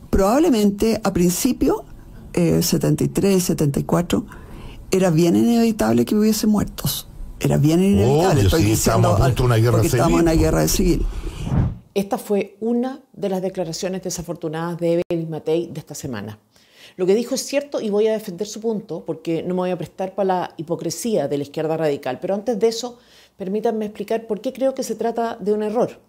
Probablemente a principio, 73, 74, era bien inevitable que hubiese muertos. Era bien inevitable. Estoy diciendo, estamos a punto de una guerra civil. Estamos en una guerra civil. Esta fue una de las declaraciones desafortunadas de Evelyn Matei de esta semana. Lo que dijo es cierto y voy a defender su punto porque no me voy a prestar para la hipocresía de la izquierda radical. Pero antes de eso, permítanme explicar por qué creo que se trata de un error.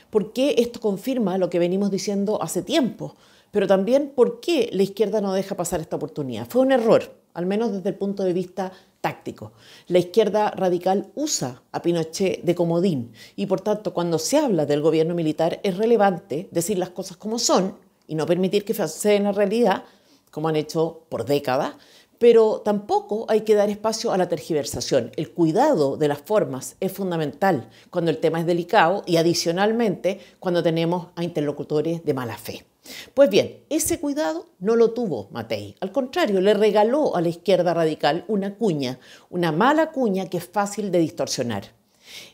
¿Por qué esto confirma lo que venimos diciendo hace tiempo? Pero también por qué la izquierda no deja pasar esta oportunidad. Fue un error, al menos desde el punto de vista táctico. La izquierda radical usa a Pinochet de comodín y por tanto cuando se habla del gobierno militar es relevante decir las cosas como son y no permitir que falseen la realidad, como han hecho por décadas, pero tampoco hay que dar espacio a la tergiversación. El cuidado de las formas es fundamental cuando el tema es delicado y adicionalmente cuando tenemos a interlocutores de mala fe. Pues bien, ese cuidado no lo tuvo Matei. Al contrario, le regaló a la izquierda radical una cuña, una mala cuña que es fácil de distorsionar.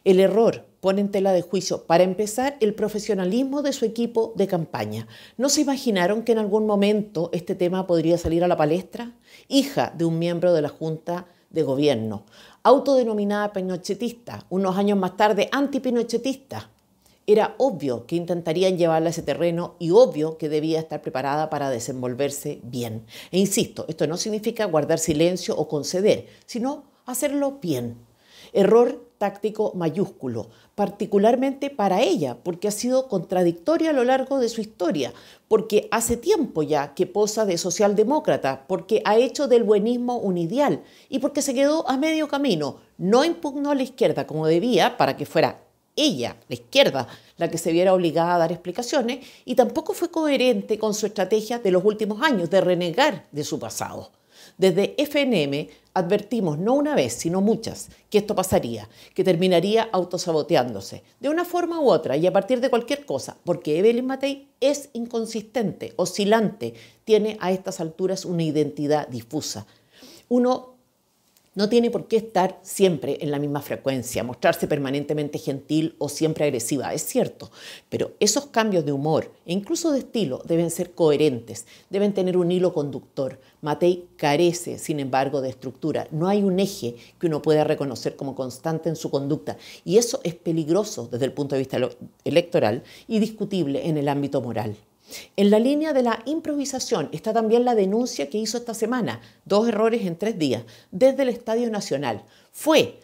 El error pone en tela de juicio, para empezar, el profesionalismo de su equipo de campaña. ¿No se imaginaron que en algún momento este tema podría salir a la palestra? Hija de un miembro de la Junta de Gobierno, autodenominada pinochetista, unos años más tarde antipinochetista. Era obvio que intentarían llevarla a ese terreno y obvio que debía estar preparada para desenvolverse bien. E insisto, esto no significa guardar silencio o conceder, sino hacerlo bien. Error táctico mayúsculo, particularmente para ella, porque ha sido contradictoria a lo largo de su historia, porque hace tiempo ya que posa de socialdemócrata, porque ha hecho del buenismo un ideal y porque se quedó a medio camino. No impugnó a la izquierda como debía para que fuera ella, la izquierda, la que se viera obligada a dar explicaciones y tampoco fue coherente con su estrategia de los últimos años de renegar de su pasado. Desde FNM advertimos no una vez, sino muchas, que esto pasaría, que terminaría autosaboteándose, de una forma u otra y a partir de cualquier cosa, porque Evelyn Matei es inconsistente, oscilante, tiene a estas alturas una identidad difusa. Uno no tiene por qué estar siempre en la misma frecuencia, mostrarse permanentemente gentil o siempre agresiva, es cierto, pero esos cambios de humor e incluso de estilo deben ser coherentes, deben tener un hilo conductor. Matei carece, sin embargo, de estructura. No hay un eje que uno pueda reconocer como constante en su conducta y eso es peligroso desde el punto de vista electoral y discutible en el ámbito moral. En la línea de la improvisación está también la denuncia que hizo esta semana, 2 errores en 3 días, desde el Estadio Nacional.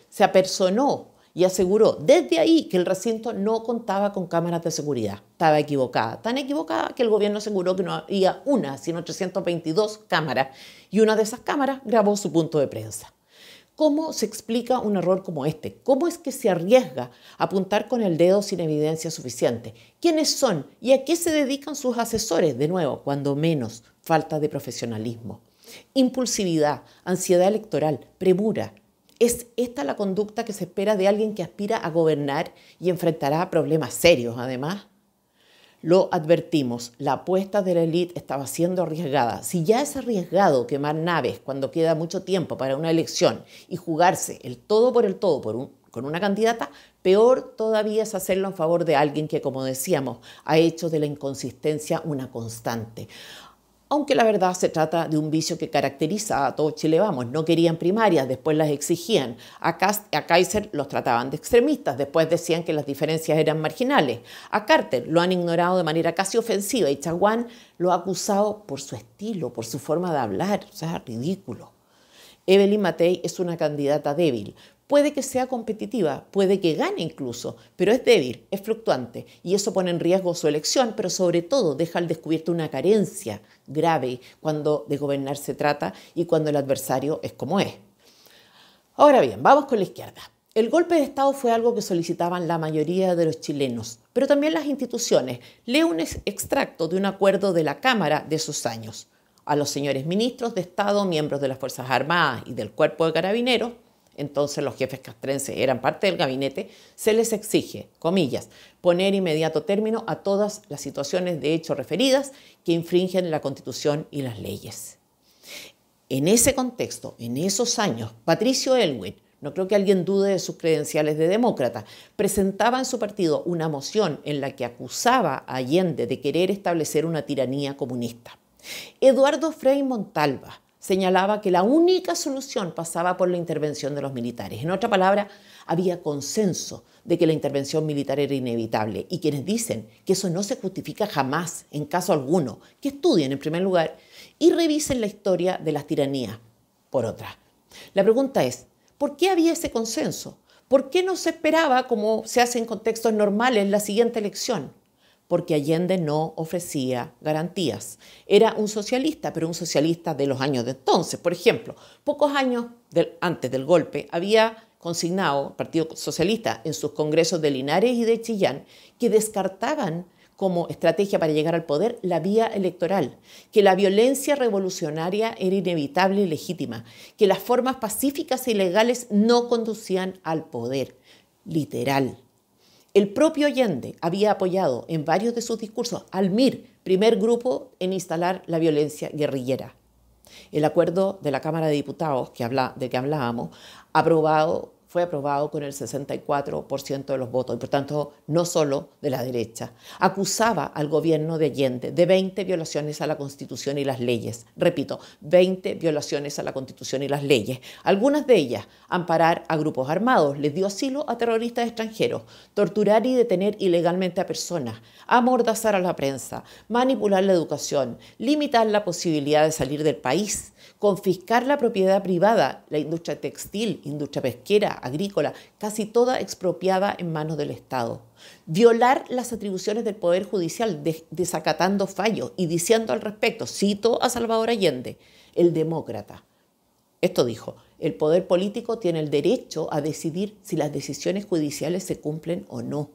Se apersonó y aseguró desde ahí que el recinto no contaba con cámaras de seguridad. Estaba equivocada, tan equivocada que el gobierno aseguró que no había una, sino 322 cámaras y una de esas cámaras grabó su punto de prensa. ¿Cómo se explica un error como este? ¿Cómo es que se arriesga a apuntar con el dedo sin evidencia suficiente? ¿Quiénes son y a qué se dedican sus asesores? De nuevo, cuando menos, falta de profesionalismo. Impulsividad, ansiedad electoral, premura. ¿Es esta la conducta que se espera de alguien que aspira a gobernar y enfrentará problemas serios además? Lo advertimos, la apuesta de la élite estaba siendo arriesgada. Si ya es arriesgado quemar naves cuando queda mucho tiempo para una elección y jugarse el todo por el todo con una candidata, peor todavía es hacerlo en favor de alguien que, como decíamos, ha hecho de la inconsistencia una constante. Aunque la verdad se trata de un vicio que caracteriza a todo Chile Vamos. No querían primarias, después las exigían. A Kaiser los trataban de extremistas, después decían que las diferencias eran marginales. A Carter lo han ignorado de manera casi ofensiva y Chaguán lo ha acusado por su estilo, por su forma de hablar. O sea, ridículo. Evelyn Matei es una candidata débil. Puede que sea competitiva, puede que gane incluso, pero es débil, es fluctuante y eso pone en riesgo su elección, pero sobre todo deja al descubierto una carencia grave cuando de gobernar se trata y cuando el adversario es como es. Ahora bien, vamos con la izquierda. El golpe de Estado fue algo que solicitaban la mayoría de los chilenos, pero también las instituciones. Leo un extracto de un acuerdo de la Cámara de esos años. A los señores ministros de Estado, miembros de las Fuerzas Armadas y del Cuerpo de Carabineros, entonces los jefes castrenses eran parte del gabinete, se les exige, comillas, poner inmediato término a todas las situaciones de hecho referidas que infringen la Constitución y las leyes. En ese contexto, en esos años, Patricio Aylwin, no creo que alguien dude de sus credenciales de demócrata, presentaba en su partido una moción en la que acusaba a Allende de querer establecer una tiranía comunista. Eduardo Frei Montalva señalaba que la única solución pasaba por la intervención de los militares. En otra palabra, había consenso de que la intervención militar era inevitable, y quienes dicen que eso no se justifica jamás, en caso alguno, que estudien en primer lugar y revisen la historia de las tiranías por otra. La pregunta es, ¿por qué había ese consenso? ¿Por qué no se esperaba, como se hace en contextos normales, la siguiente elección? Porque Allende no ofrecía garantías. Era un socialista, pero un socialista de los años de entonces. Por ejemplo, pocos años antes del golpe había consignado el Partido Socialista en sus congresos de Linares y de Chillán que descartaban como estrategia para llegar al poder la vía electoral, que la violencia revolucionaria era inevitable y legítima, que las formas pacíficas e ilegales no conducían al poder. Literal. El propio Allende había apoyado en varios de sus discursos al MIR, primer grupo en instalar la violencia guerrillera. El acuerdo de la Cámara de Diputados de que hablábamos fue aprobado con el 64% de los votos, y por tanto no solo de la derecha. Acusaba al gobierno de Allende de 20 violaciones a la Constitución y las leyes. Repito, 20 violaciones a la Constitución y las leyes. Algunas de ellas, amparar a grupos armados, les dio asilo a terroristas extranjeros, torturar y detener ilegalmente a personas, amordazar a la prensa, manipular la educación, limitar la posibilidad de salir del país, confiscar la propiedad privada, la industria textil, industria pesquera, agrícola, casi toda expropiada en manos del Estado. Violar las atribuciones del Poder Judicial, desacatando fallos y diciendo al respecto, cito a Salvador Allende, el demócrata. Esto dijo, el poder político tiene el derecho a decidir si las decisiones judiciales se cumplen o no.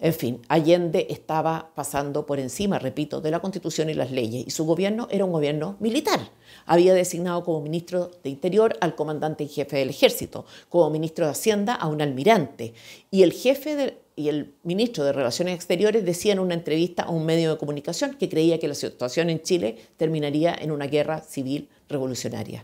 En fin, Allende estaba pasando por encima, repito, de la Constitución y las leyes, y su gobierno era un gobierno militar. Había designado como ministro de Interior al comandante en jefe del Ejército, como ministro de Hacienda a un almirante, y el ministro de Relaciones Exteriores decía en una entrevista a un medio de comunicación que creía que la situación en Chile terminaría en una guerra civil revolucionaria.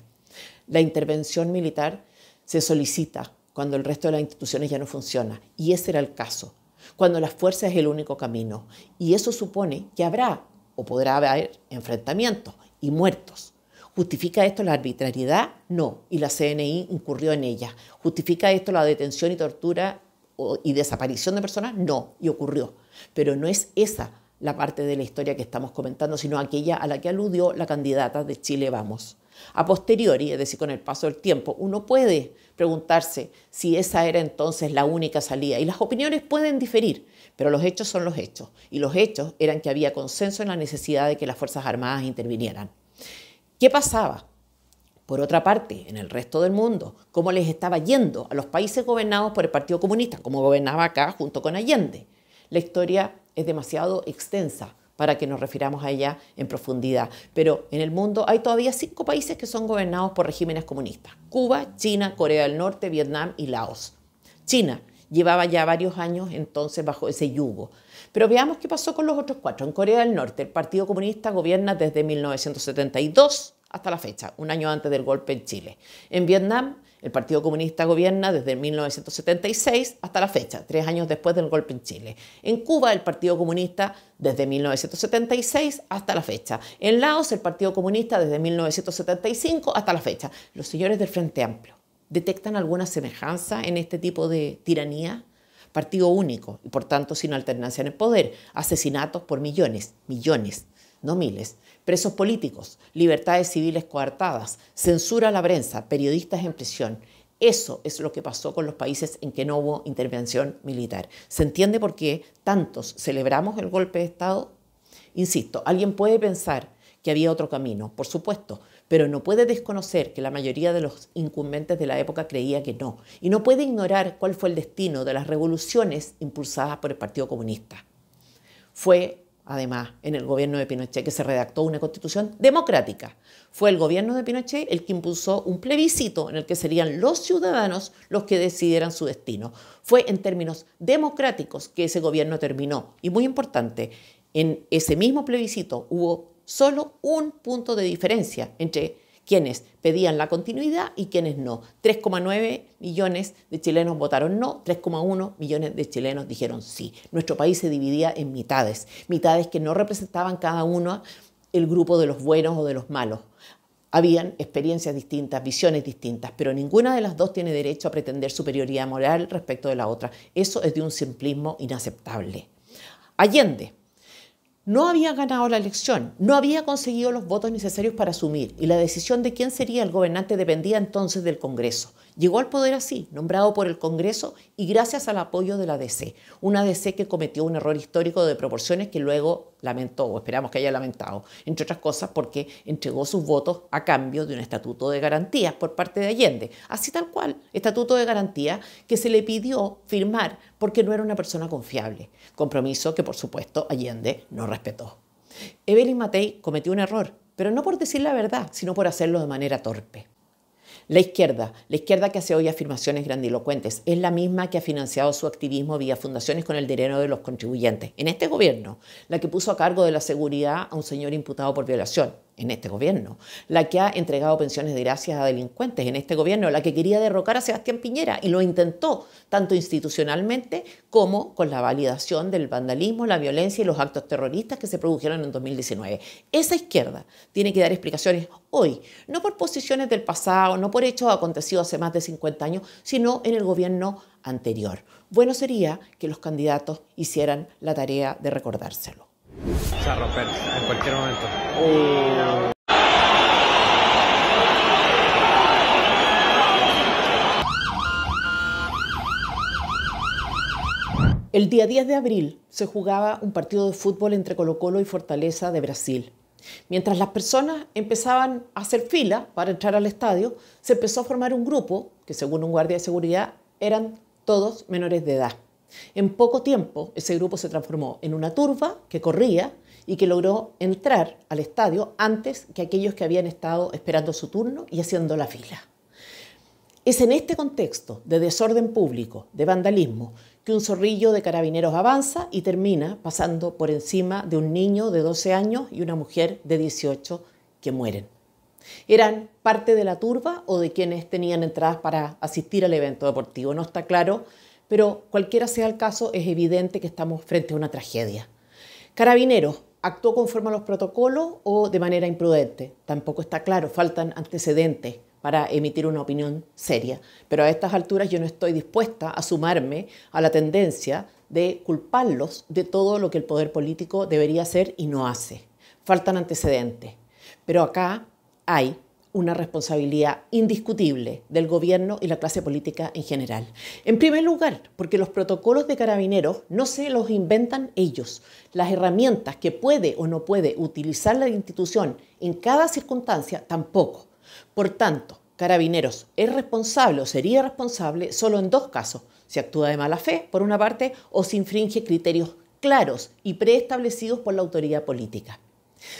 La intervención militar se solicita cuando el resto de las instituciones ya no funciona, y ese era el caso. Cuando la fuerza es el único camino, y eso supone que habrá o podrá haber enfrentamientos y muertos. ¿Justifica esto la arbitrariedad? No, y la CNI incurrió en ella. ¿Justifica esto la detención y tortura y desaparición de personas? No, y ocurrió. Pero no es esa la parte de la historia que estamos comentando, sino aquella a la que aludió la candidata de Chile Vamos. A posteriori, es decir, con el paso del tiempo, uno puede preguntarse si esa era entonces la única salida. Y las opiniones pueden diferir, pero los hechos son los hechos. Y los hechos eran que había consenso en la necesidad de que las Fuerzas Armadas intervinieran. ¿Qué pasaba? Por otra parte, en el resto del mundo, ¿cómo les estaba yendo a los países gobernados por el Partido Comunista, como gobernaba acá junto con Allende? La historia es demasiado extensa para que nos refiramos a ella en profundidad. Pero en el mundo hay todavía 5 países que son gobernados por regímenes comunistas: Cuba, China, Corea del Norte, Vietnam y Laos. China llevaba ya varios años entonces bajo ese yugo. Pero veamos qué pasó con los otros 4. En Corea del Norte, el Partido Comunista gobierna desde 1972 hasta la fecha, un año antes del golpe en Chile. En Vietnam, el Partido Comunista gobierna desde 1976 hasta la fecha, 3 años después del golpe en Chile. En Cuba, el Partido Comunista desde 1976 hasta la fecha. En Laos, el Partido Comunista desde 1975 hasta la fecha. Los señores del Frente Amplio, ¿detectan alguna semejanza en este tipo de tiranía? Partido único y por tanto sin alternancia en el poder. Asesinatos por millones, no miles. Presos políticos, libertades civiles coartadas, censura a la prensa, periodistas en prisión. Eso es lo que pasó con los países en que no hubo intervención militar. ¿Se entiende por qué tantos celebramos el golpe de Estado? Insisto, alguien puede pensar que había otro camino, por supuesto, pero no puede desconocer que la mayoría de los incumbentes de la época creía que no, y no puede ignorar cuál fue el destino de las revoluciones impulsadas por el Partido Comunista. Fue, además, en el gobierno de Pinochet que se redactó una constitución democrática. Fue el gobierno de Pinochet el que impulsó un plebiscito en el que serían los ciudadanos los que decidieran su destino. Fue en términos democráticos que ese gobierno terminó. Y muy importante, en ese mismo plebiscito hubo solo un punto de diferencia entre quienes pedían la continuidad y quienes no. 3,9 millones de chilenos votaron no, 3,1 millones de chilenos dijeron sí. Nuestro país se dividía en mitades, mitades que no representaban cada uno el grupo de los buenos o de los malos. Habían experiencias distintas, visiones distintas, pero ninguna de las dos tiene derecho a pretender superioridad moral respecto de la otra. Eso es de un simplismo inaceptable. Allende no había ganado la elección, no había conseguido los votos necesarios para asumir y la decisión de quién sería el gobernante dependía entonces del Congreso. Llegó al poder así, nombrado por el Congreso y gracias al apoyo de la DC, una DC que cometió un error histórico de proporciones que luego lamentó, o esperamos que haya lamentado, entre otras cosas porque entregó sus votos a cambio de un estatuto de garantías por parte de Allende, así tal cual, estatuto de garantía que se le pidió firmar porque no era una persona confiable, compromiso que por supuesto Allende no respetó. Evelyn Matei cometió un error, pero no por decir la verdad, sino por hacerlo de manera torpe. La izquierda que hace hoy afirmaciones grandilocuentes, es la misma que ha financiado su activismo vía fundaciones con el dinero de los contribuyentes. En este gobierno, la que puso a cargo de la seguridad a un señor imputado por violación. En este gobierno, la que ha entregado pensiones de gracias a delincuentes. En este gobierno, la que quería derrocar a Sebastián Piñera y lo intentó, tanto institucionalmente como con la validación del vandalismo, la violencia y los actos terroristas que se produjeron en 2019. Esa izquierda tiene que dar explicaciones hoy, no por posiciones del pasado, no por hechos acontecidos hace más de 50 años, sino en el gobierno anterior. Bueno sería que los candidatos hicieran la tarea de recordárselo. Se va a romper en cualquier momento. El día 10 de abril se jugaba un partido de fútbol entre Colo-Colo y Fortaleza de Brasil. Mientras las personas empezaban a hacer fila para entrar al estadio, se empezó a formar un grupo que, según un guardia de seguridad, eran todos menores de edad. En poco tiempo, ese grupo se transformó en una turba que corría y que logró entrar al estadio antes que aquellos que habían estado esperando su turno y haciendo la fila. Es en este contexto de desorden público, de vandalismo, que un zorrillo de carabineros avanza y termina pasando por encima de un niño de 12 años y una mujer de 18 que mueren. ¿Eran parte de la turba o de quienes tenían entradas para asistir al evento deportivo? No está claro, pero cualquiera sea el caso, es evidente que estamos frente a una tragedia. Carabineros, ¿actuó conforme a los protocolos o de manera imprudente? Tampoco está claro, faltan antecedentes para emitir una opinión seria. Pero a estas alturas yo no estoy dispuesta a sumarme a la tendencia de culparlos de todo lo que el poder político debería hacer y no hace. Faltan antecedentes. Pero acá hay una responsabilidad indiscutible del gobierno y la clase política en general. En primer lugar, porque los protocolos de carabineros no se los inventan ellos. Las herramientas que puede o no puede utilizar la institución en cada circunstancia tampoco. Por tanto, Carabineros es responsable o sería responsable solo en dos casos: si actúa de mala fe, por una parte, o si infringe criterios claros y preestablecidos por la autoridad política.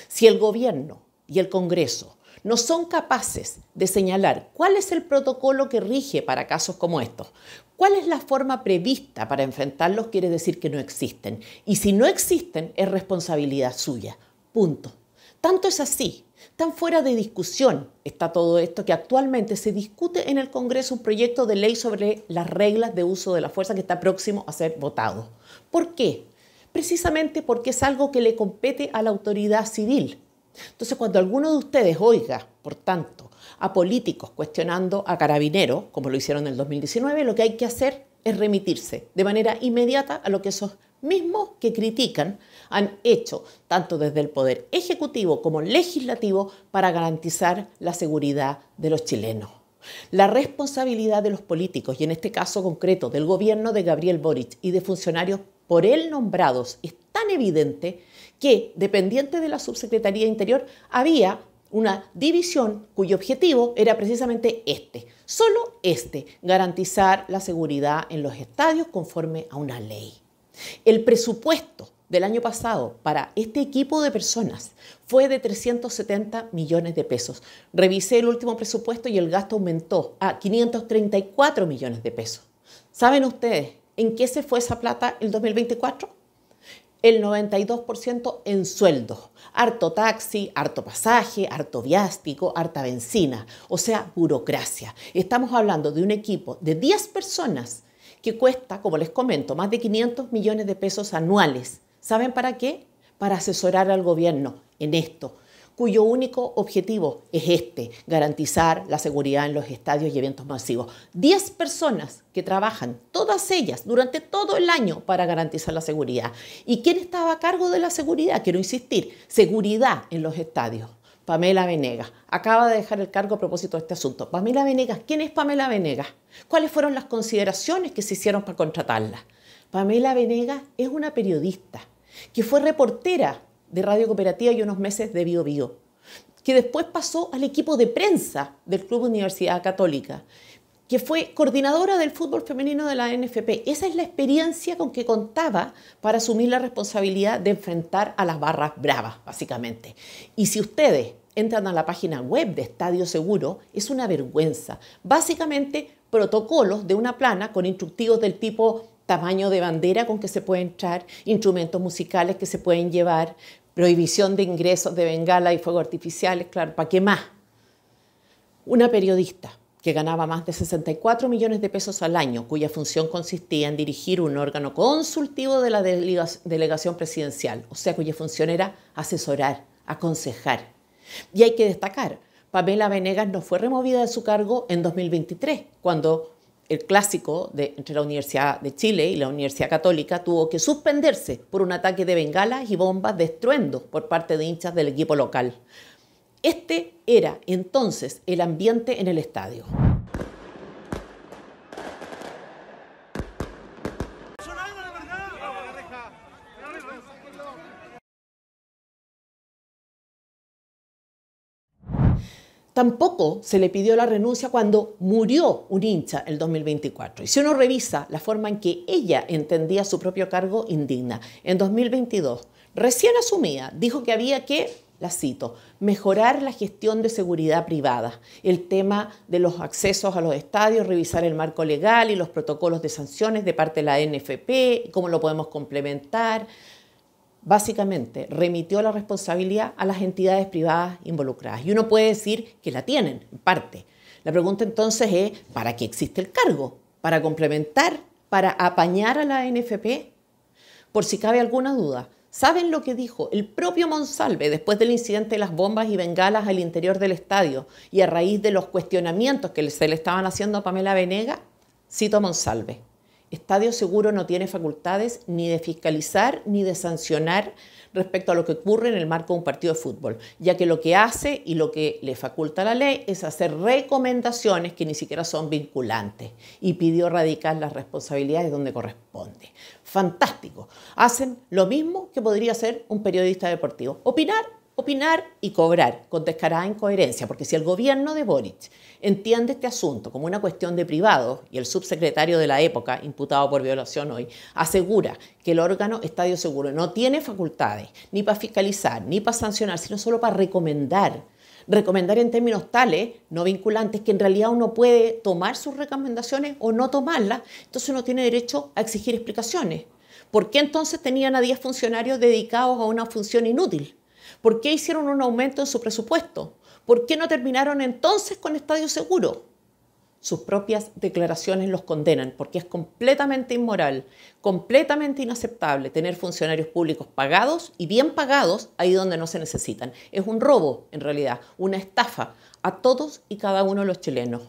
Si el gobierno y el Congreso no son capaces de señalar cuál es el protocolo que rige para casos como estos, cuál es la forma prevista para enfrentarlos, quiere decir que no existen. Y si no existen, es responsabilidad suya. Punto. Tanto es así, tan fuera de discusión está todo esto, que actualmente se discute en el Congreso un proyecto de ley sobre las reglas de uso de la fuerza que está próximo a ser votado. ¿Por qué? Precisamente porque es algo que le compete a la autoridad civil. Entonces, cuando alguno de ustedes oiga, por tanto, a políticos cuestionando a Carabineros, como lo hicieron en el 2019, lo que hay que hacer es remitirse de manera inmediata a lo que esos mismos que critican han hecho, tanto desde el Poder Ejecutivo como Legislativo, para garantizar la seguridad de los chilenos. La responsabilidad de los políticos, y en este caso concreto del gobierno de Gabriel Boric y de funcionarios por él nombrados, es tan evidente que, dependiente de la Subsecretaría de Interior, había una división cuyo objetivo era precisamente solo garantizar la seguridad en los estadios conforme a una ley. El presupuesto del año pasado para este equipo de personas fue de 370 millones de pesos. Revisé el último presupuesto y el gasto aumentó a 534 millones de pesos. ¿Saben ustedes en qué se fue esa plata el 2024? el 92% en sueldos. Harto taxi, harto pasaje, harto viático, harta benzina. O sea, burocracia. Estamos hablando de un equipo de 10 personas que cuesta, como les comento, más de 500 millones de pesos anuales. ¿Saben para qué? Para asesorar al gobierno en esto, cuyo único objetivo es garantizar la seguridad en los estadios y eventos masivos. 10 personas que trabajan, todas ellas, durante todo el año para garantizar la seguridad. ¿Y quién estaba a cargo de la seguridad? Quiero insistir, seguridad en los estadios. Pamela Venegas acaba de dejar el cargo a propósito de este asunto. Pamela Venegas, ¿quién es Pamela Venegas? ¿Cuáles fueron las consideraciones que se hicieron para contratarla? Pamela Venegas es una periodista que fue reportera de Radio Cooperativa y unos meses de Bío Bío, que después pasó al equipo de prensa del Club Universidad Católica, que fue coordinadora del fútbol femenino de la NFP. Esa es la experiencia con que contaba para asumir la responsabilidad de enfrentar a las barras bravas, básicamente. Y si ustedes entran a la página web de Estadio Seguro, es una vergüenza. Básicamente, protocolos de una plana con instructivos del tipo tamaño de bandera con que se puede entrar, instrumentos musicales que se pueden llevar, prohibición de ingresos de bengala y fuegos artificiales, claro, ¿para qué más? Una periodista que ganaba más de 64 millones de pesos al año, cuya función consistía en dirigir un órgano consultivo de la delegación presidencial, o sea, cuya función era asesorar, aconsejar. Y hay que destacar, Pamela Venegas no fue removida de su cargo en 2023, cuando el clásico entre la Universidad de Chile y la Universidad Católica tuvo que suspenderse por un ataque de bengalas y bombas de estruendo por parte de hinchas del equipo local. Este era entonces el ambiente en el estadio. Tampoco se le pidió la renuncia cuando murió un hincha el 2024. Y si uno revisa la forma en que ella entendía su propio cargo, indigna. En 2022, recién asumida, dijo que había que, la cito, mejorar la gestión de seguridad privada, el tema de los accesos a los estadios, revisar el marco legal y los protocolos de sanciones de parte de la NFP, cómo lo podemos complementar. Básicamente, remitió la responsabilidad a las entidades privadas involucradas. Y uno puede decir que la tienen, en parte. La pregunta entonces es, ¿para qué existe el cargo? ¿Para complementar? ¿Para apañar a la NFP? Por si cabe alguna duda, ¿saben lo que dijo el propio Monsalve después del incidente de las bombas y bengalas al interior del estadio y a raíz de los cuestionamientos que se le estaban haciendo a Pamela Venegas? Cito a Monsalve. Estadio Seguro no tiene facultades ni de fiscalizar ni de sancionar respecto a lo que ocurre en el marco de un partido de fútbol, ya que lo que hace y lo que le faculta la ley es hacer recomendaciones que ni siquiera son vinculantes, y pidió radicar las responsabilidades donde corresponde. Fantástico. Hacen lo mismo que podría hacer un periodista deportivo. Opinar y cobrar con descarada incoherencia, porque si el gobierno de Boric entiende este asunto como una cuestión de privados y el subsecretario de la época, imputado por violación hoy, asegura que el órgano Estadio Seguro no tiene facultades ni para fiscalizar, ni para sancionar, sino solo para recomendar en términos tales, no vinculantes, que en realidad uno puede tomar sus recomendaciones o no tomarlas, entonces uno tiene derecho a exigir explicaciones. ¿Por qué entonces tenían a 10 funcionarios dedicados a una función inútil? ¿Por qué hicieron un aumento en su presupuesto? ¿Por qué no terminaron entonces con Estadio Seguro? Sus propias declaraciones los condenan, porque es completamente inmoral, completamente inaceptable tener funcionarios públicos pagados y bien pagados ahí donde no se necesitan. Es un robo, en realidad, una estafa a todos y cada uno de los chilenos.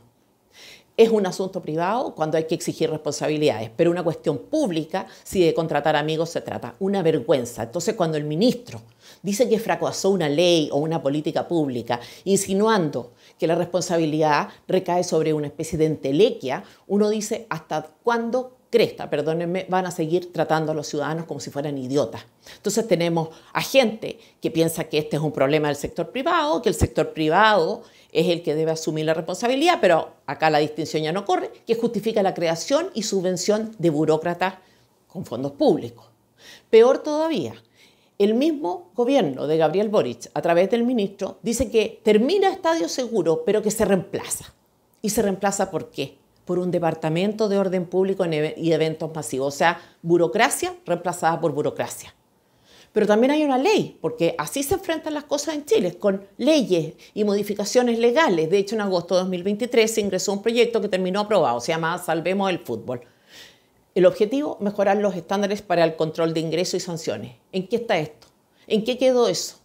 Es un asunto privado cuando hay que exigir responsabilidades, pero una cuestión pública si de contratar amigos se trata. Una vergüenza. Entonces, cuando el ministro dice que fracasó una ley o una política pública, insinuando que la responsabilidad recae sobre una especie de entelequia, uno dice, ¿hasta cuándo, cresta, perdónenme, van a seguir tratando a los ciudadanos como si fueran idiotas? Entonces tenemos a gente que piensa que este es un problema del sector privado, que el sector privado es el que debe asumir la responsabilidad, pero acá la distinción ya no corre, que justifica la creación y subvención de burócratas con fondos públicos. Peor todavía, el mismo gobierno de Gabriel Boric, a través del ministro, dice que termina Estadio Seguro, pero que se reemplaza. ¿Y se reemplaza por qué? Por un departamento de orden público y eventos masivos. O sea, burocracia reemplazada por burocracia. Pero también hay una ley, porque así se enfrentan las cosas en Chile, con leyes y modificaciones legales. De hecho, en agosto de 2023 se ingresó un proyecto que terminó aprobado, se llama Salvemos el Fútbol. El objetivo, mejorar los estándares para el control de ingresos y sanciones. ¿En qué está esto? ¿En qué quedó eso?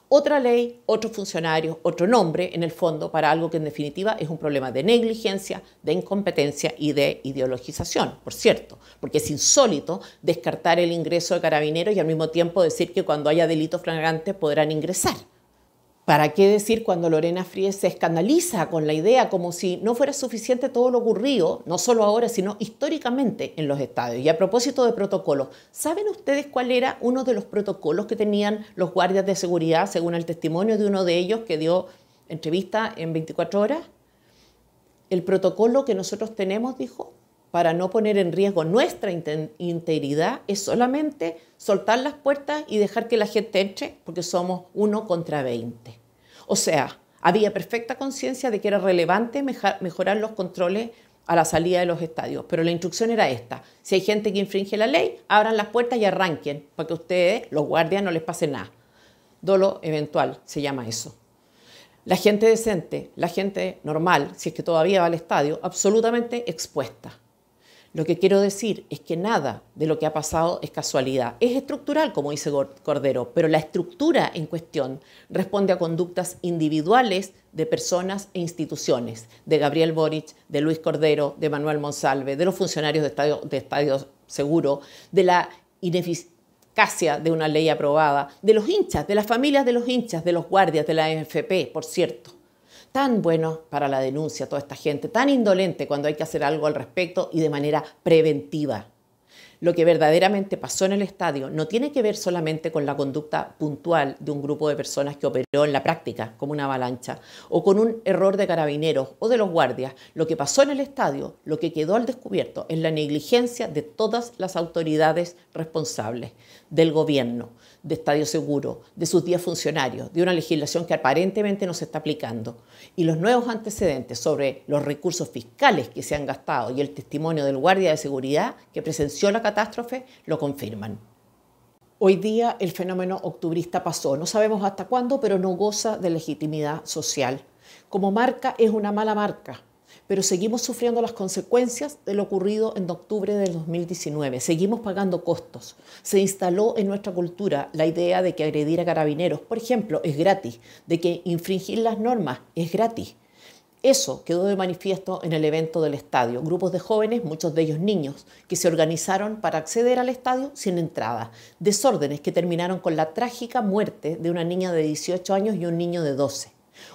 Otra ley, otro funcionario, otro nombre, en el fondo, para algo que en definitiva es un problema de negligencia, de incompetencia y de ideologización, por cierto, porque es insólito descartar el ingreso de carabineros y al mismo tiempo decir que cuando haya delitos flagrantes podrán ingresar. ¿Para qué decir cuando Lorena Fries se escandaliza con la idea como si no fuera suficiente todo lo ocurrido, no solo ahora, sino históricamente en los estadios? Y a propósito de protocolos, ¿saben ustedes cuál era uno de los protocolos que tenían los guardias de seguridad, según el testimonio de uno de ellos que dio entrevista en 24 horas? El protocolo que nosotros tenemos, dijo, para no poner en riesgo nuestra integridad, es solamente soltar las puertas y dejar que la gente entre, porque somos 1 contra 20. O sea, había perfecta conciencia de que era relevante mejorar los controles a la salida de los estadios, pero la instrucción era esta: si hay gente que infringe la ley, abran las puertas y arranquen, para que ustedes, los guardias, no les pase nada. Dolo eventual se llama eso. La gente decente, la gente normal, si es que todavía va al estadio, absolutamente expuesta. Lo que quiero decir es que nada de lo que ha pasado es casualidad. Es estructural, como dice Cordero, pero la estructura en cuestión responde a conductas individuales de personas e instituciones, de Gabriel Boric, de Luis Cordero, de Manuel Monsalve, de los funcionarios de Estadio Seguro, de la ineficacia de una ley aprobada, de los hinchas, de las familias de los hinchas, de los guardias, de la ANFP, por cierto. Tan bueno para la denuncia toda esta gente, tan indolente cuando hay que hacer algo al respecto y de manera preventiva. Lo que verdaderamente pasó en el estadio no tiene que ver solamente con la conducta puntual de un grupo de personas que operó en la práctica como una avalancha o con un error de carabineros o de los guardias. Lo que pasó en el estadio, lo que quedó al descubierto, es la negligencia de todas las autoridades responsables, del gobierno, de Estadio Seguro, de sus 10 funcionarios, de una legislación que aparentemente no se está aplicando. Y los nuevos antecedentes sobre los recursos fiscales que se han gastado y el testimonio del guardia de seguridad que presenció la catástrofe lo confirman. Hoy día el fenómeno octubrista pasó, no sabemos hasta cuándo, pero no goza de legitimidad social. Como marca es una mala marca, pero seguimos sufriendo las consecuencias de lo ocurrido en octubre del 2019. Seguimos pagando costos. Se instaló en nuestra cultura la idea de que agredir a carabineros, por ejemplo, es gratis, de que infringir las normas es gratis. Eso quedó de manifiesto en el evento del estadio. Grupos de jóvenes, muchos de ellos niños, que se organizaron para acceder al estadio sin entrada. Desórdenes que terminaron con la trágica muerte de una niña de 18 años y un niño de 12.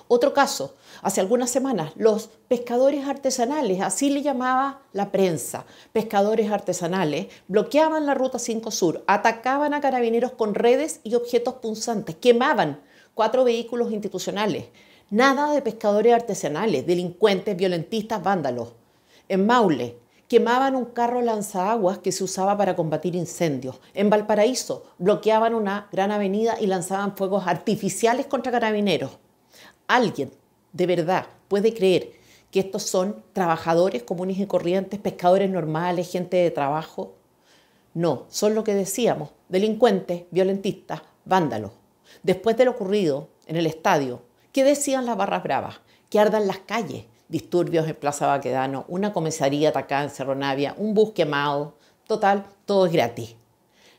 Otro caso, hace algunas semanas, los pescadores artesanales, así le llamaba la prensa, pescadores artesanales, bloqueaban la Ruta 5 Sur, atacaban a carabineros con redes y objetos punzantes, quemaban 4 vehículos institucionales. Nada de pescadores artesanales, delincuentes, violentistas, vándalos. En Maule, quemaban un carro lanzaguas que se usaba para combatir incendios. En Valparaíso, bloqueaban una gran avenida y lanzaban fuegos artificiales contra carabineros. ¿Alguien de verdad puede creer que estos son trabajadores comunes y corrientes, pescadores normales, gente de trabajo? No, son lo que decíamos, delincuentes, violentistas, vándalos. Después de lo ocurrido en el estadio, ¿qué decían las barras bravas? Que ardan las calles, disturbios en Plaza Baquedano, una comisaría atacada en Cerro Navia, un bus quemado. Total, todo es gratis.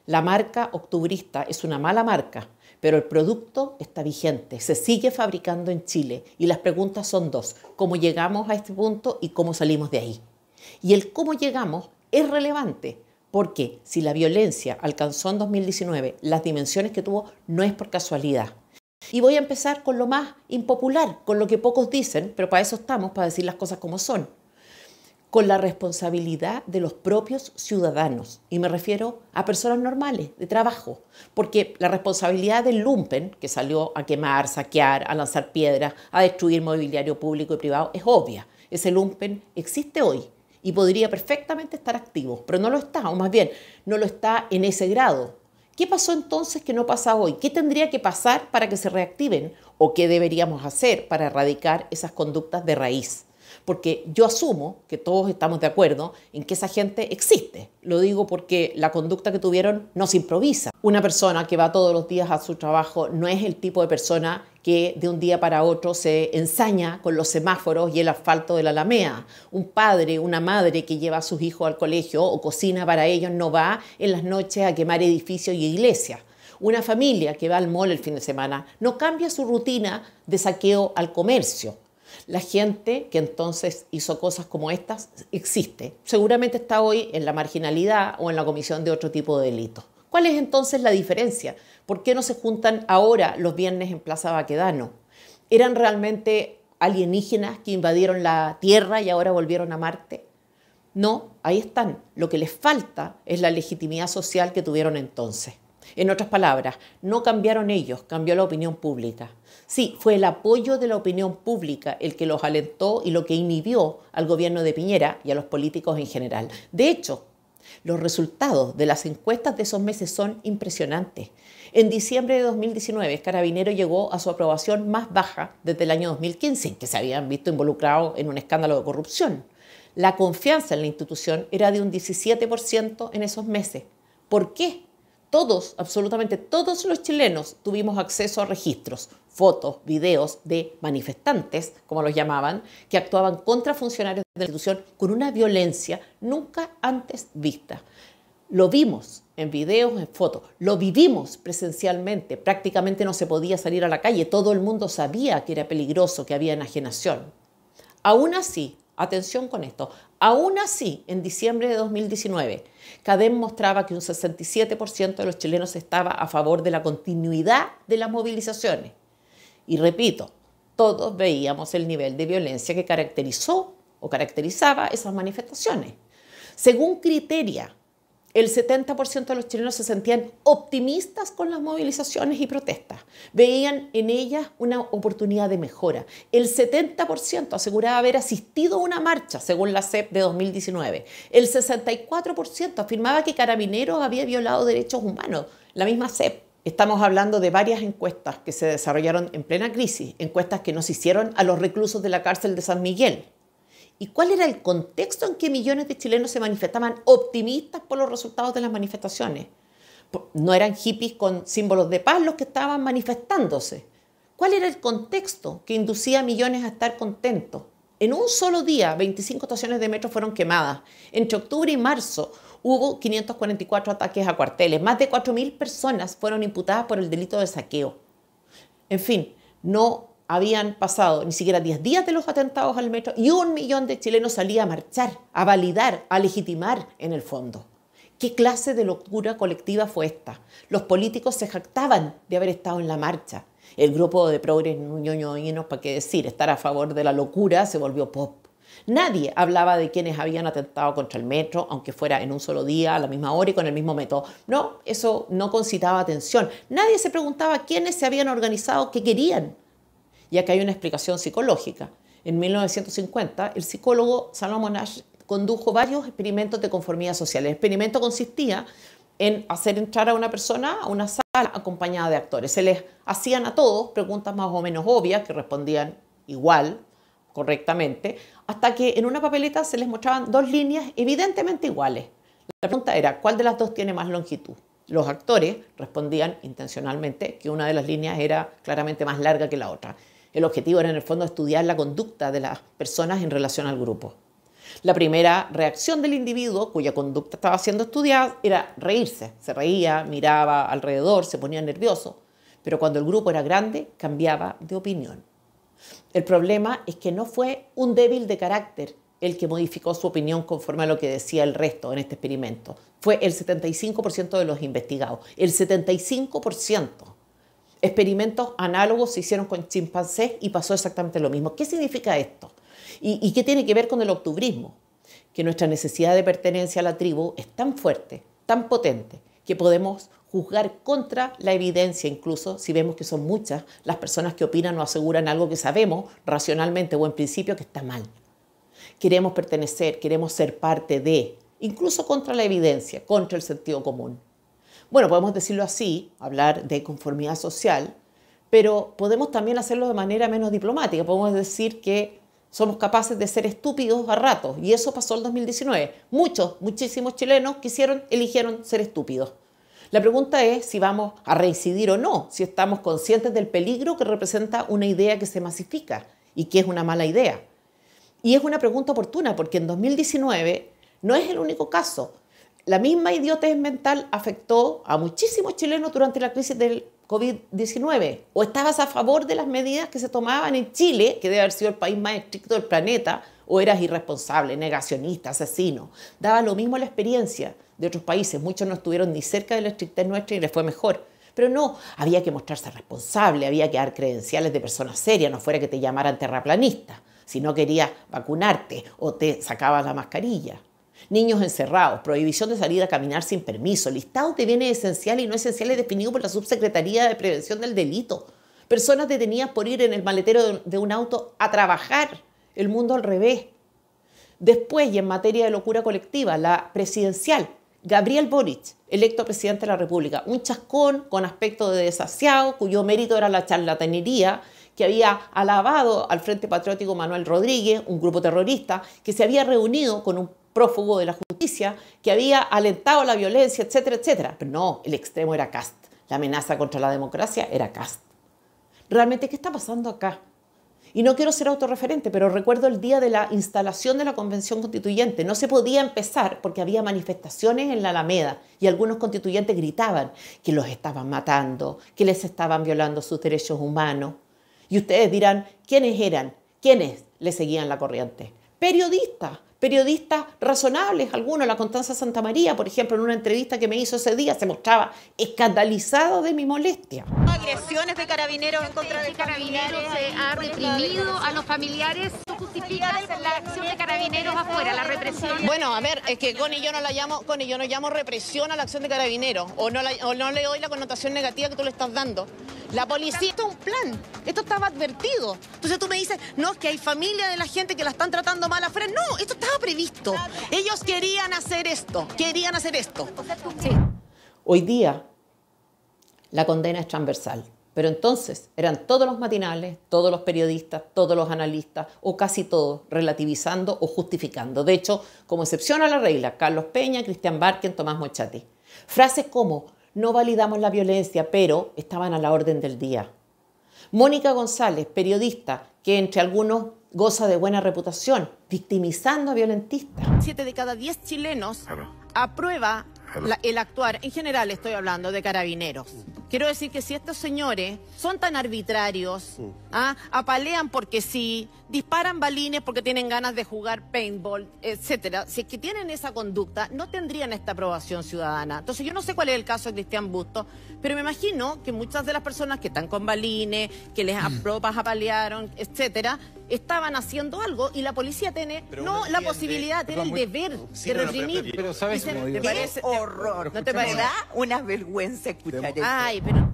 La marca octubrista es una mala marca, pero el producto está vigente, se sigue fabricando en Chile y las preguntas son 2, ¿cómo llegamos a este punto y cómo salimos de ahí? Y el cómo llegamos es relevante, porque si la violencia alcanzó en 2019 las dimensiones que tuvo, no es por casualidad. Y voy a empezar con lo más impopular, con lo que pocos dicen, pero para eso estamos, para decir las cosas como son. Con la responsabilidad de los propios ciudadanos. Y me refiero a personas normales, de trabajo. Porque la responsabilidad del lumpen, que salió a quemar, saquear, a lanzar piedras, a destruir mobiliario público y privado, es obvia. Ese lumpen existe hoy y podría perfectamente estar activo, pero no lo está, o más bien, no lo está en ese grado. ¿Qué pasó entonces que no pasa hoy? ¿Qué tendría que pasar para que se reactiven? ¿O qué deberíamos hacer para erradicar esas conductas de raíz? Porque yo asumo que todos estamos de acuerdo en que esa gente existe. Lo digo porque la conducta que tuvieron no se improvisa. Una persona que va todos los días a su trabajo no es el tipo de persona que de un día para otro se ensaña con los semáforos y el asfalto de la Alameda. Un padre, una madre que lleva a sus hijos al colegio o cocina para ellos no va en las noches a quemar edificios y iglesias. Una familia que va al mall el fin de semana no cambia su rutina de saqueo al comercio. La gente que entonces hizo cosas como estas existe. Seguramente está hoy en la marginalidad o en la comisión de otro tipo de delitos. ¿Cuál es entonces la diferencia? ¿Por qué no se juntan ahora los viernes en Plaza Baquedano? ¿Eran realmente alienígenas que invadieron la Tierra y ahora volvieron a Marte? No, ahí están. Lo que les falta es la legitimidad social que tuvieron entonces. En otras palabras, no cambiaron ellos, cambió la opinión pública. Sí, fue el apoyo de la opinión pública el que los alentó y lo que inhibió al gobierno de Piñera y a los políticos en general. De hecho, los resultados de las encuestas de esos meses son impresionantes. En diciembre de 2019, Carabineros llegó a su aprobación más baja desde el año 2015, en que se habían visto involucrados en un escándalo de corrupción. La confianza en la institución era de un 17% en esos meses. ¿Por qué? Todos, absolutamente todos los chilenos tuvimos acceso a registros, fotos, videos de manifestantes, como los llamaban, que actuaban contra funcionarios de la institución con una violencia nunca antes vista. Lo vimos en videos, en fotos, lo vivimos presencialmente, prácticamente no se podía salir a la calle, todo el mundo sabía que era peligroso, que había enajenación. Aún así, atención con esto, aún así, en diciembre de 2019, CADEM mostraba que un 67% de los chilenos estaba a favor de la continuidad de las movilizaciones. Y repito, todos veíamos el nivel de violencia que caracterizó o caracterizaba esas manifestaciones. Según Criteria, el 70% de los chilenos se sentían optimistas con las movilizaciones y protestas. Veían en ellas una oportunidad de mejora. El 70% aseguraba haber asistido a una marcha, según la CEP de 2019. El 64% afirmaba que Carabineros había violado derechos humanos. La misma CEP. Estamos hablando de varias encuestas que se desarrollaron en plena crisis, encuestas que nos hicieron a los reclusos de la cárcel de San Miguel. ¿Y cuál era el contexto en que millones de chilenos se manifestaban optimistas por los resultados de las manifestaciones? No eran hippies con símbolos de paz los que estaban manifestándose. ¿Cuál era el contexto que inducía a millones a estar contentos? En un solo día, 25 estaciones de metro fueron quemadas. Entre octubre y marzo hubo 544 ataques a cuarteles. Más de 4.000 personas fueron imputadas por el delito de saqueo. En fin, no habían pasado ni siquiera 10 días de los atentados al metro y 1 millón de chilenos salía a marchar, a validar, a legitimar en el fondo. ¿Qué clase de locura colectiva fue esta? Los políticos se jactaban de haber estado en la marcha. El grupo de progres ñoñoínos, para qué decir, estar a favor de la locura se volvió pop. Nadie hablaba de quienes habían atentado contra el metro, aunque fuera en un solo día, a la misma hora y con el mismo método. No, eso no concitaba atención. Nadie se preguntaba quiénes se habían organizado, qué querían. Y acá hay una explicación psicológica. En 1950, el psicólogo Salomon Asch condujo varios experimentos de conformidad social. El experimento consistía en hacer entrar a una persona a una sala acompañada de actores. Se les hacían a todos preguntas más o menos obvias que respondían igual, correctamente, hasta que en una papeleta se les mostraban 2 líneas evidentemente iguales. La pregunta era, ¿cuál de las 2 tiene más longitud? Los actores respondían intencionalmente que una de las líneas era claramente más larga que la otra. El objetivo era en el fondo estudiar la conducta de las personas en relación al grupo. La primera reacción del individuo cuya conducta estaba siendo estudiada era reírse. Se reía, miraba alrededor, se ponía nervioso. Pero cuando el grupo era grande, cambiaba de opinión. El problema es que no fue un débil de carácter el que modificó su opinión conforme a lo que decía el resto en este experimento. Fue el 75% de los investigados. El 75%. Experimentos análogos se hicieron con chimpancés y pasó exactamente lo mismo. ¿Qué significa esto? ¿Y qué tiene que ver con el octubrismo? Que nuestra necesidad de pertenencia a la tribu es tan fuerte, tan potente, que podemos juzgar contra la evidencia, incluso si vemos que son muchas las personas que opinan o aseguran algo que sabemos racionalmente o en principio que está mal. Queremos pertenecer, queremos ser parte de, incluso contra la evidencia, contra el sentido común. Bueno, podemos decirlo así, hablar de conformidad social, pero podemos también hacerlo de manera menos diplomática. Podemos decir que Somos capaces de ser estúpidos a ratos, y eso pasó el 2019. Muchísimos chilenos eligieron ser estúpidos. La pregunta es si vamos a reincidir o no, si estamos conscientes del peligro que representa una idea que se masifica y que es una mala idea. Y es una pregunta oportuna, porque en 2019 no es el único caso. La misma idiotez mental afectó a muchísimos chilenos durante la crisis del COVID-19. ¿O estabas a favor de las medidas que se tomaban en Chile, que debe haber sido el país más estricto del planeta, o eras irresponsable, negacionista, asesino? Daba lo mismo la experiencia de otros países. Muchos no estuvieron ni cerca de la estrictez nuestra y les fue mejor. Pero no, había que mostrarse responsable, había que dar credenciales de personas serias, no fuera que te llamaran terraplanista, si no querías vacunarte o te sacabas la mascarilla. Niños encerrados, prohibición de salir a caminar sin permiso, listado de bienes esenciales y no esenciales definido por la Subsecretaría de Prevención del Delito, personas detenidas por ir en el maletero de un auto a trabajar, el mundo al revés. Después, y en materia de locura colectiva, la presidencial, Gabriel Boric, electo presidente de la República, un chascón con aspecto de desasiado, cuyo mérito era la charlatanería, que había alabado al Frente Patriótico Manuel Rodríguez, un grupo terrorista, que se había reunido con un prófugo de la justicia, que había alentado la violencia, etcétera, etcétera. Pero no, el extremo era Kast. La amenaza contra la democracia era Kast. Realmente, ¿qué está pasando acá? Y no quiero ser autorreferente, pero recuerdo el día de la instalación de la Convención Constituyente. No se podía empezar porque había manifestaciones en la Alameda y algunos constituyentes gritaban que los estaban matando, que les estaban violando sus derechos humanos. Y ustedes dirán, ¿quiénes eran? ¿Quiénes le seguían la corriente? Periodistas razonables, algunos. La Constanza Santamaría, por ejemplo, en una entrevista que me hizo ese día, se mostraba escandalizado de mi molestia. Agresiones de carabineros en contra de Carabineros se ha reprimido a los familiares. ¿Tú justificas la acción de Carabineros afuera, la represión? Bueno, a ver, es que Connie, yo no llamo represión a la acción de Carabineros, o no le doy la connotación negativa que tú le estás dando. La policía, esto es un plan, esto estaba advertido. Entonces tú me dices, no, es que hay familia de la gente que la están tratando mal afuera. No, esto estaba previsto. Ellos querían hacer esto. Sí. Hoy día la condena es transversal, pero entonces eran todos los matinales, todos los periodistas, todos los analistas, o casi todos, relativizando o justificando. De hecho, como excepción a la regla, Carlos Peña, Cristian Barken, Tomás Mochati. Frases como, no validamos la violencia, pero estaban a la orden del día. Mónica González, periodista, que entre algunos goza de buena reputación, victimizando a violentistas. 7 de cada 10 chilenos aprueba el actuar, en general estoy hablando de Carabineros. Quiero decir que si estos señores son tan arbitrarios, apalean porque sí, disparan balines porque tienen ganas de jugar paintball, etcétera, si es que tienen esa conducta, no tendrían esta aprobación ciudadana. Entonces yo no sé cuál es el caso de Cristian Bustos, pero me imagino que muchas de las personas que están con balines, que les apalearon, etcétera, estaban haciendo algo y la policía tiene la posibilidad, tiene el deber de reprimir. Pero ¿sabes? ¿Te parece horror? ¿No te parece? ¿Verdad? Una vergüenza escuchar eso. Ay, pero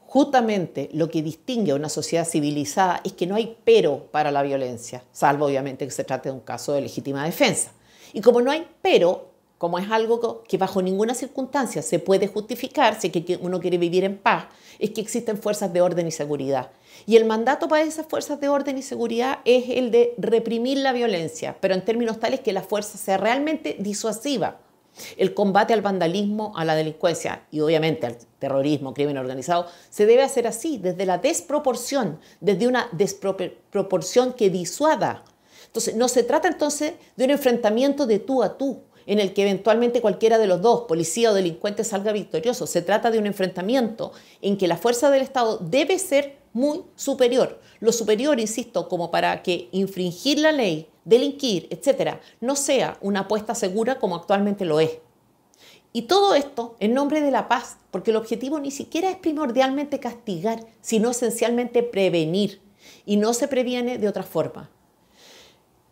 justamente lo que distingue a una sociedad civilizada es que no hay pero para la violencia, salvo obviamente que se trate de un caso de legítima defensa. Y como no hay pero, como es algo que bajo ninguna circunstancia se puede justificar, si es que uno quiere vivir en paz, es que existen fuerzas de orden y seguridad. Y el mandato para esas fuerzas de orden y seguridad es el de reprimir la violencia, pero en términos tales que la fuerza sea realmente disuasiva. El combate al vandalismo, a la delincuencia y obviamente al terrorismo, crimen organizado, se debe hacer así, desde la desproporción, desde una desproporción que disuada. Entonces, no se trata entonces de un enfrentamiento de tú a tú, en el que eventualmente cualquiera de los dos, policía o delincuente, salga victorioso. Se trata de un enfrentamiento en que la fuerza del Estado debe ser muy superior. Lo superior, insisto, como para que infringir la ley, delinquir, etcétera, no sea una apuesta segura como actualmente lo es. Y todo esto en nombre de la paz, porque el objetivo ni siquiera es primordialmente castigar, sino esencialmente prevenir. Y no se previene de otra forma.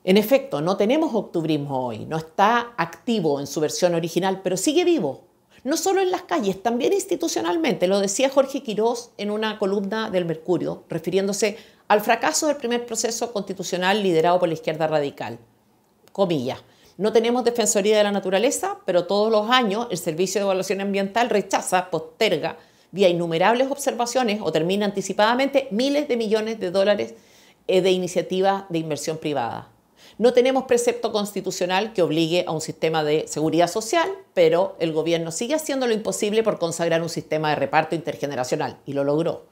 En efecto, no tenemos octubrismo hoy, no está activo en su versión original, pero sigue vivo. No solo en las calles, también institucionalmente. Lo decía Jorge Quirós en una columna del Mercurio, refiriéndose al fracaso del primer proceso constitucional liderado por la izquierda radical. Comillas, no tenemos Defensoría de la Naturaleza, pero todos los años el Servicio de Evaluación Ambiental rechaza, posterga, vía innumerables observaciones o termina anticipadamente miles de millones de dólares de iniciativa de inversión privada. No tenemos precepto constitucional que obligue a un sistema de seguridad social, pero el gobierno sigue haciendo lo imposible por consagrar un sistema de reparto intergeneracional, y lo logró.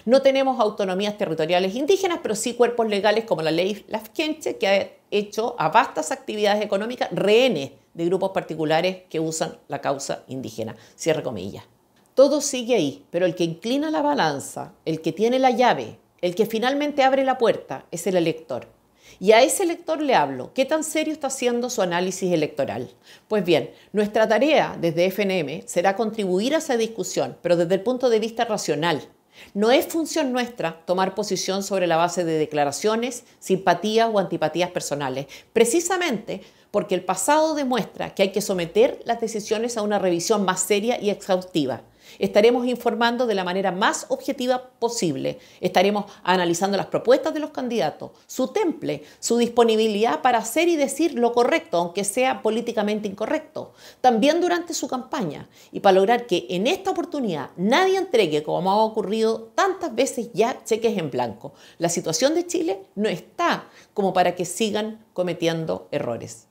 No tenemos autonomías territoriales indígenas, pero sí cuerpos legales como la ley Lafkenche, que ha hecho a vastas actividades económicas rehenes de grupos particulares que usan la causa indígena. Cierre comillas. Todo sigue ahí, pero el que inclina la balanza, el que tiene la llave, el que finalmente abre la puerta, es el elector. Y a ese elector le hablo. ¿Qué tan serio está haciendo su análisis electoral? Pues bien, nuestra tarea desde FNM será contribuir a esa discusión, pero desde el punto de vista racional. No es función nuestra tomar posición sobre la base de declaraciones, simpatías o antipatías personales, precisamente porque el pasado demuestra que hay que someter las decisiones a una revisión más seria y exhaustiva. Estaremos informando de la manera más objetiva posible. Estaremos analizando las propuestas de los candidatos, su temple, su disponibilidad para hacer y decir lo correcto, aunque sea políticamente incorrecto. También durante su campaña. Y para lograr que en esta oportunidad nadie entregue, como ha ocurrido tantas veces ya, cheques en blanco. La situación de Chile no está como para que sigan cometiendo errores.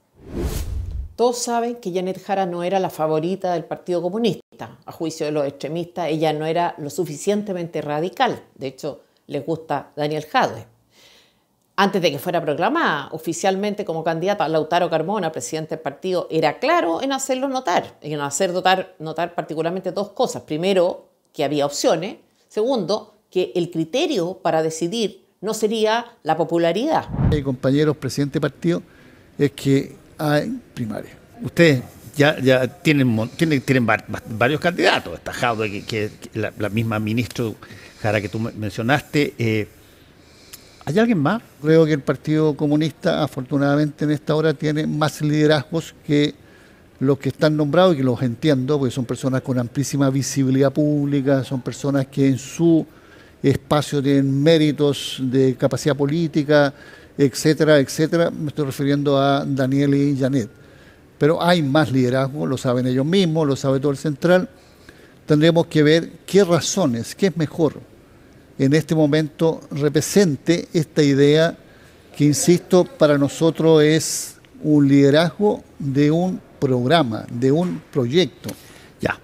Todos saben que Janet Jara no era la favorita del Partido Comunista. A juicio de los extremistas, ella no era lo suficientemente radical. De hecho, les gusta Daniel Jadwe. Antes de que fuera proclamada oficialmente como candidata, Lautaro Carmona, presidente del partido, era claro en hacerlo notar, en hacer notar particularmente dos cosas. Primero, que había opciones. Segundo, que el criterio para decidir no sería la popularidad. Compañeros, presidente del partido, es que hay primaria. Ustedes ya tienen varios candidatos. Está Jadwe, que la misma ministra Jara que tú mencionaste. ¿Hay alguien más? Creo que el Partido Comunista, afortunadamente en esta hora, tiene más liderazgos que los que están nombrados, y que los entiendo, porque son personas con amplísima visibilidad pública, son personas que en su espacio tienen méritos de capacidad política, etcétera, etcétera. Me estoy refiriendo a Daniel y Janet. Pero hay más liderazgo, lo saben ellos mismos, lo sabe todo el central. Tendremos que ver qué razones, qué es mejor en este momento represente esta idea que, insisto, para nosotros es un liderazgo de un programa, de un proyecto. Ya,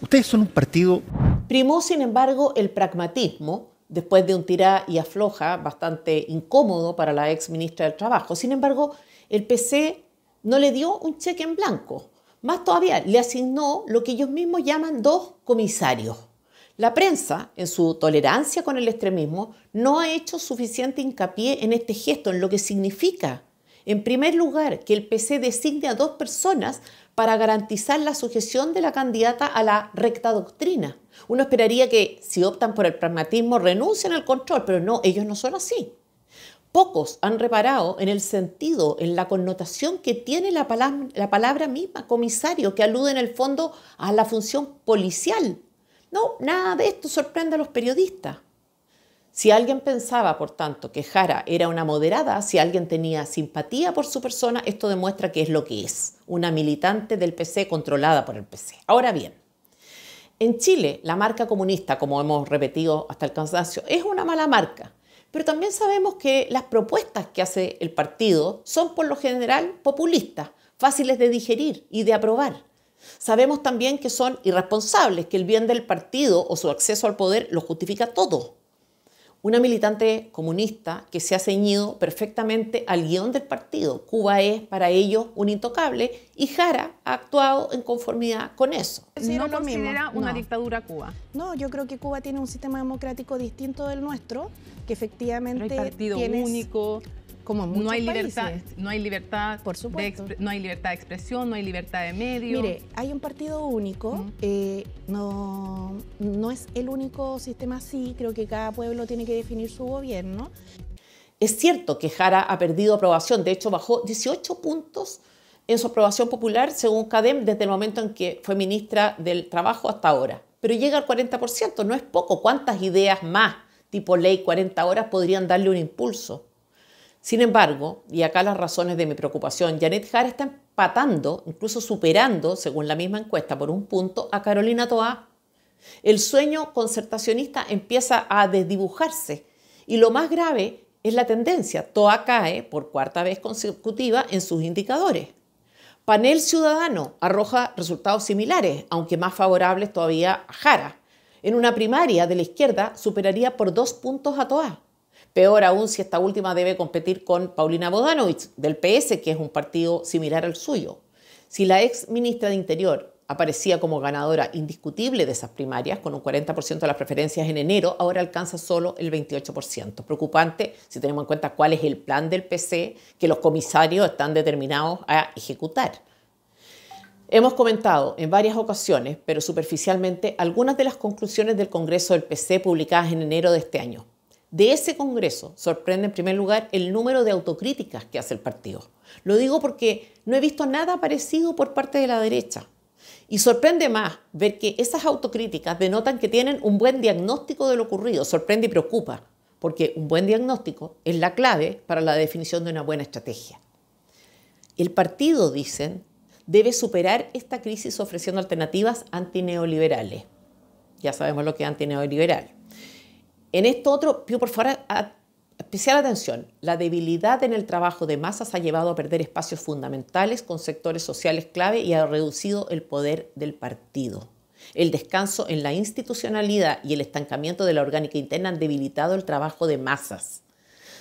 ustedes son un partido... Primó, sin embargo, el pragmatismo, después de un tira y afloja bastante incómodo para la ex ministra del Trabajo. Sin embargo, el PC no le dio un cheque en blanco. Más todavía, le asignó lo que ellos mismos llaman dos comisarios. La prensa, en su tolerancia con el extremismo, no ha hecho suficiente hincapié en este gesto, en lo que significa, en primer lugar, que el PC designe a dos personas para garantizar la sujeción de la candidata a la recta doctrina. Uno esperaría que, si optan por el pragmatismo, renuncien al control, pero no, ellos no son así. Pocos han reparado en el sentido, en la connotación que tiene la palabra misma, comisario, que alude en el fondo a la función policial. No, nada de esto sorprende a los periodistas. Si alguien pensaba, por tanto, que Jara era una moderada, si alguien tenía simpatía por su persona, esto demuestra que es lo que es, una militante del PC controlada por el PC. Ahora bien, en Chile, la marca comunista, como hemos repetido hasta el cansancio, es una mala marca. Pero también sabemos que las propuestas que hace el partido son por lo general populistas, fáciles de digerir y de aprobar. Sabemos también que son irresponsables, que el bien del partido o su acceso al poder lo justifica todo. Una militante comunista que se ha ceñido perfectamente al guión del partido. Cuba es para ellos un intocable y Jara ha actuado en conformidad con eso. ¿No considera una dictadura Cuba? No, yo creo que Cuba tiene un sistema democrático distinto del nuestro, que efectivamente pero hay partido único, como en muchos no hay libertad, países. No hay libertad, por supuesto. no hay libertad de expresión, no hay libertad de medio. Mire, hay un partido único, no es el único sistema así, creo que cada pueblo tiene que definir su gobierno. Es cierto que Jara ha perdido aprobación, de hecho bajó 18 puntos en su aprobación popular según CADEM desde el momento en que fue ministra del Trabajo hasta ahora, pero llega al 40%, no es poco. ¿Cuántas ideas más, tipo ley 40 horas, podrían darle un impulso? Sin embargo, y acá las razones de mi preocupación, Janet Jara está empatando, incluso superando, según la misma encuesta, por un punto a Carolina Toá. El sueño concertacionista empieza a desdibujarse y lo más grave es la tendencia. TOA cae por cuarta vez consecutiva en sus indicadores. Panel Ciudadano arroja resultados similares, aunque más favorables todavía a Jara. En una primaria de la izquierda superaría por 2 puntos a TOA. Peor aún si esta última debe competir con Paulina Bodanovich, del PS, que es un partido similar al suyo. Si la ex ministra de Interior aparecía como ganadora indiscutible de esas primarias, con un 40% de las preferencias en enero, ahora alcanza solo el 28%. Preocupante si tenemos en cuenta cuál es el plan del PC que los comisarios están determinados a ejecutar. Hemos comentado en varias ocasiones, pero superficialmente, algunas de las conclusiones del Congreso del PC publicadas en enero de este año. De ese Congreso sorprende en primer lugar el número de autocríticas que hace el partido. Lo digo porque no he visto nada parecido por parte de la derecha. Y sorprende más ver que esas autocríticas denotan que tienen un buen diagnóstico de lo ocurrido. Sorprende y preocupa, porque un buen diagnóstico es la clave para la definición de una buena estrategia. El partido, dicen, debe superar esta crisis ofreciendo alternativas antineoliberales. Ya sabemos lo que es antineoliberal. En esto otro, pido por favor especial atención. La debilidad en el trabajo de masas ha llevado a perder espacios fundamentales con sectores sociales clave y ha reducido el poder del partido. El descanso en la institucionalidad y el estancamiento de la orgánica interna han debilitado el trabajo de masas.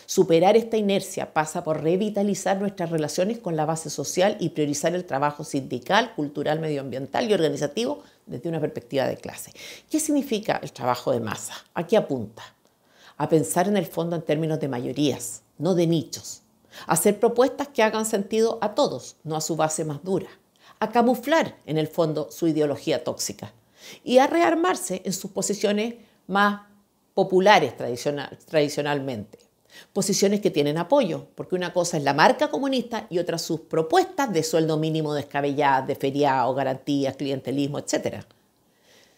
Superar esta inercia pasa por revitalizar nuestras relaciones con la base social y priorizar el trabajo sindical, cultural, medioambiental y organizativo desde una perspectiva de clase. ¿Qué significa el trabajo de masa? ¿A qué apunta? A pensar en el fondo en términos de mayorías, no de nichos. A hacer propuestas que hagan sentido a todos, no a su base más dura. A camuflar en el fondo su ideología tóxica. Y a rearmarse en sus posiciones más populares tradicionalmente. Posiciones que tienen apoyo, porque una cosa es la marca comunista y otra sus propuestas de sueldo mínimo descabelladas, de feriado, garantías, clientelismo, etc.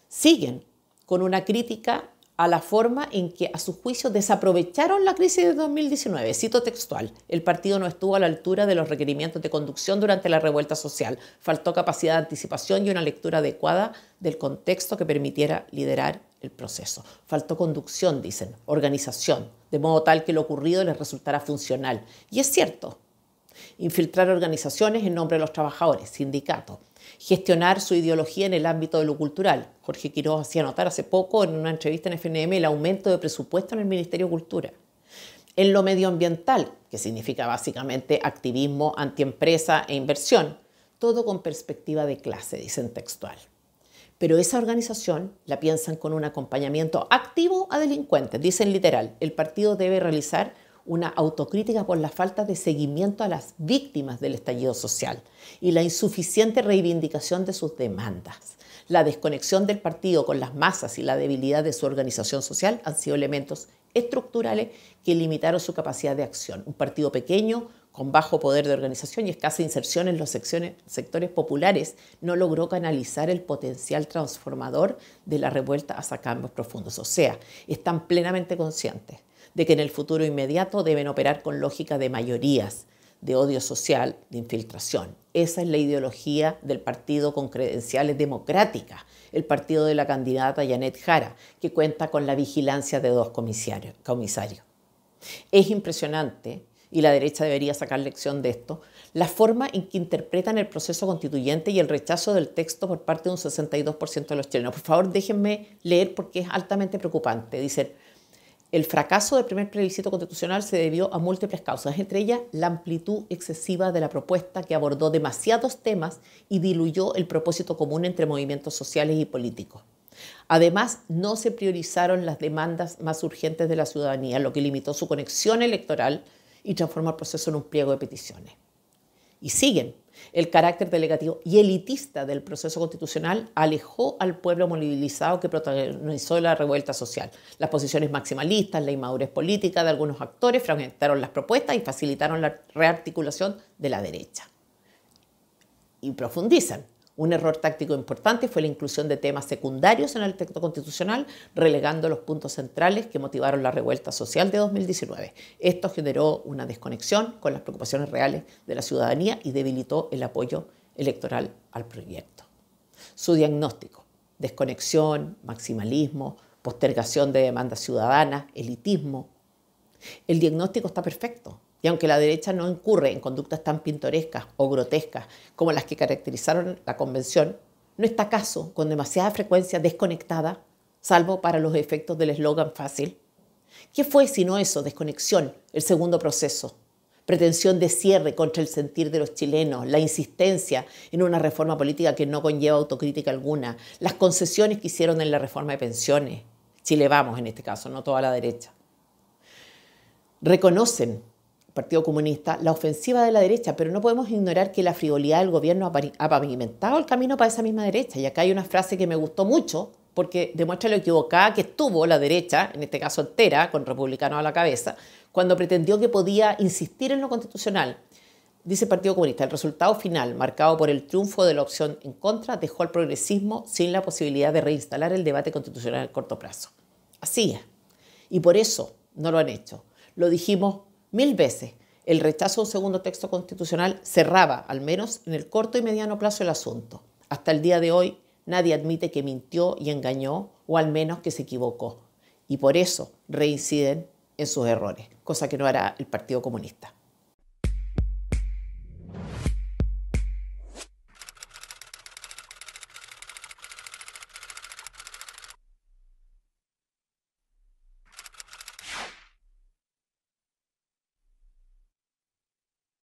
Siguen con una crítica a la forma en que, a su juicio, desaprovecharon la crisis de 2019. Cito textual: el partido no estuvo a la altura de los requerimientos de conducción durante la revuelta social. Faltó capacidad de anticipación y una lectura adecuada del contexto que permitiera liderar el proceso. Faltó conducción, dicen, organización, de modo tal que lo ocurrido les resultara funcional. Y es cierto. Infiltrar organizaciones en nombre de los trabajadores, sindicatos. Gestionar su ideología en el ámbito de lo cultural. Jorge Quiroz hacía notar hace poco en una entrevista en FNM el aumento de presupuesto en el Ministerio de Cultura. En lo medioambiental, que significa básicamente activismo, antiempresa e inversión, todo con perspectiva de clase, dicen textual. Pero esa organización la piensan con un acompañamiento activo a delincuentes. Dicen literal, el partido debe realizar una autocrítica por la falta de seguimiento a las víctimas del estallido social y la insuficiente reivindicación de sus demandas. La desconexión del partido con las masas y la debilidad de su organización social han sido elementos estructurales que limitaron su capacidad de acción. Un partido pequeño, con bajo poder de organización y escasa inserción en los sectores populares, no logró canalizar el potencial transformador de la revuelta hacia cambios profundos. O sea, están plenamente conscientes de que en el futuro inmediato deben operar con lógica de mayorías, de odio social, de infiltración. Esa es la ideología del partido con credenciales democráticas, el partido de la candidata Janet Jara, que cuenta con la vigilancia de 2 comisarios. Es impresionante, y la derecha debería sacar lección de esto, la forma en que interpretan el proceso constituyente y el rechazo del texto por parte de un 62% de los chilenos. Por favor, déjenme leer porque es altamente preocupante. Dicen: el fracaso del primer plebiscito constitucional se debió a múltiples causas, entre ellas la amplitud excesiva de la propuesta, que abordó demasiados temas y diluyó el propósito común entre movimientos sociales y políticos. Además, no se priorizaron las demandas más urgentes de la ciudadanía, lo que limitó su conexión electoral y transformó el proceso en un pliego de peticiones. Y siguen. El carácter delegativo y elitista del proceso constitucional alejó al pueblo movilizado que protagonizó la revuelta social. Las posiciones maximalistas, la inmadurez política de algunos actores fragmentaron las propuestas y facilitaron la rearticulación de la derecha. Y profundizan. Un error táctico importante fue la inclusión de temas secundarios en el texto constitucional, relegando los puntos centrales que motivaron la revuelta social de 2019. Esto generó una desconexión con las preocupaciones reales de la ciudadanía y debilitó el apoyo electoral al proyecto. Su diagnóstico: desconexión, maximalismo, postergación de demandas ciudadanas, elitismo. El diagnóstico está perfecto. Y aunque la derecha no incurre en conductas tan pintorescas o grotescas como las que caracterizaron la convención, no está acaso con demasiada frecuencia desconectada, salvo para los efectos del eslogan fácil. ¿Qué fue sino eso, desconexión, el segundo proceso? Pretensión de cierre contra el sentir de los chilenos, la insistencia en una reforma política que no conlleva autocrítica alguna, las concesiones que hicieron en la reforma de pensiones. Chile Vamos en este caso, no toda la derecha. Reconocen el Partido Comunista la ofensiva de la derecha, pero no podemos ignorar que la frivolidad del gobierno ha pavimentado el camino para esa misma derecha. Y acá hay una frase que me gustó mucho, porque demuestra lo equivocada que estuvo la derecha, en este caso entera, con republicanos a la cabeza, cuando pretendió que podía insistir en lo constitucional. Dice el Partido Comunista, el resultado final, marcado por el triunfo de la opción en contra, dejó al progresismo sin la posibilidad de reinstalar el debate constitucional a corto plazo. Así es. Y por eso no lo han hecho. Lo dijimos 1000 veces. El rechazo a un segundo texto constitucional cerraba, al menos en el corto y mediano plazo, el asunto. Hasta el día de hoy, nadie admite que mintió y engañó, o al menos que se equivocó. Y por eso reinciden en sus errores, cosa que no hará el Partido Comunista.